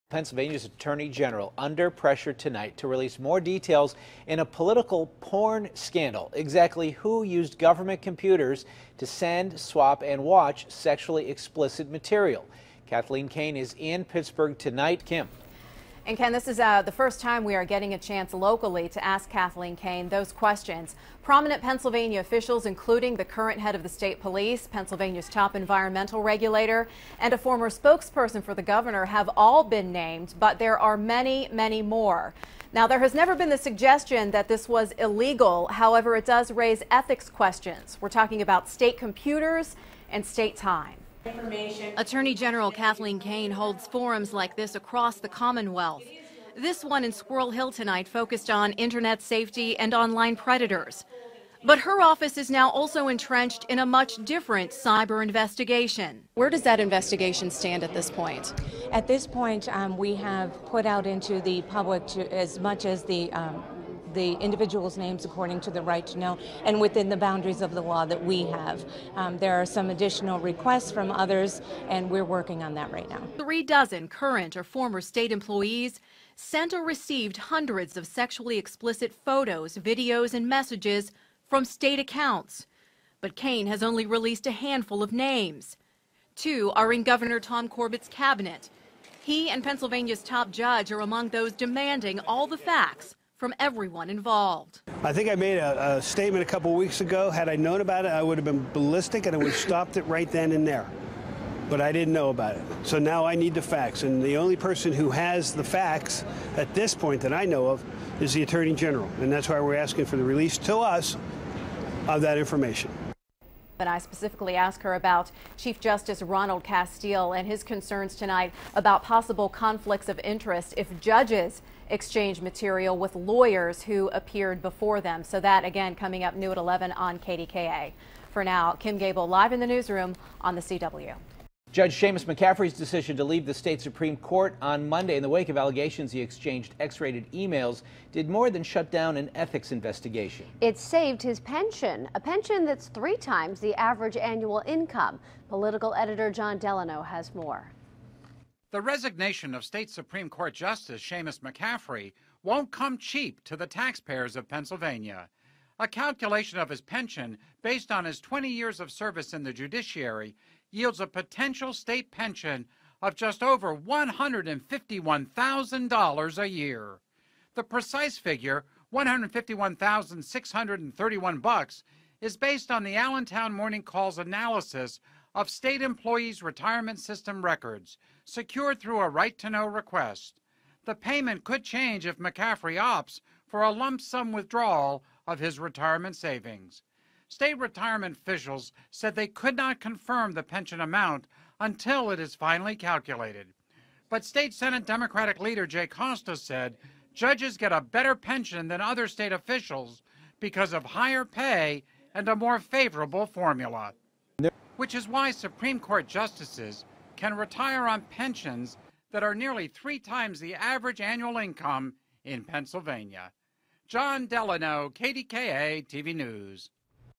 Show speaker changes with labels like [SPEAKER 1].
[SPEAKER 1] Pennsylvania's Attorney General under pressure tonight to release more details in a political porn scandal. Exactly who used government computers to send, swap, and watch sexually explicit material. Kathleen Kane is in Pittsburgh tonight. Kim.
[SPEAKER 2] And Ken, this is the first time we are getting a chance locally to ask Kathleen Kane those questions. Prominent Pennsylvania officials, including the current head of the state police, Pennsylvania's top environmental regulator, and a former spokesperson for the governor, have all been named, but there are many, many more. Now, there has never been the suggestion that this was illegal. However, it does raise ethics questions. We're talking about state computers and state time. Attorney General Kathleen Kane holds forums like this across the Commonwealth. This one in Squirrel Hill tonight focused on internet safety and online predators. But her office is now also entrenched in a much different cyber investigation. Where does that investigation stand at this point?
[SPEAKER 3] At this point, we have put out into the public as much as the individuals' names according to the right to know and within the boundaries of the law that we have. There are some additional requests from others, and we're working on that right now.
[SPEAKER 2] 36 current or former state employees sent or received hundreds of sexually explicit photos, videos, and messages from state accounts. But Kane has only released a handful of names. 2 are in Governor Tom Corbett's cabinet. He and Pennsylvania's top judge are among those demanding all the facts from everyone involved.
[SPEAKER 4] I think I made a statement a couple weeks ago. Had I known about it, I would have been ballistic and I would have stopped it right then and there. But I didn't know about it. So now I need the facts. And the only person who has the facts at this point that I know of is the Attorney General. And that's why we're asking for the release to us of that information.
[SPEAKER 2] And I specifically asked her about Chief Justice Ronald Castile and his concerns tonight about possible conflicts of interest if judges exchange material with lawyers who appeared before them. So that, again, coming up new at 11 on KDKA. For now, Kim Gable live in the newsroom on the CW.
[SPEAKER 1] Judge Seamus McCaffery's decision to leave the state Supreme Court on Monday in the wake of allegations he exchanged X-rated emails did more than shut down an ethics investigation.
[SPEAKER 5] It saved his pension, a pension that's 3 times the average annual income. Political editor John Delano has more.
[SPEAKER 6] The resignation of state Supreme Court Justice Seamus McCaffery won't come cheap to the taxpayers of Pennsylvania. A calculation of his pension based on his 20 years of service in the judiciary yields a potential state pension of just over $151,000 a year. The precise figure, $151,631, is based on the Allentown Morning Call's analysis of state employees' retirement system records, secured through a right-to-know request. The payment could change if McCaffery opts for a lump sum withdrawal of his retirement savings. State retirement officials said they could not confirm the pension amount until it is finally calculated. But State Senate Democratic leader Jay Costa said judges get a better pension than other state officials because of higher pay and a more favorable formula, which is why Supreme Court justices can retire on pensions that are nearly 3 times the average annual income in Pennsylvania. John Delano, KDKA TV News.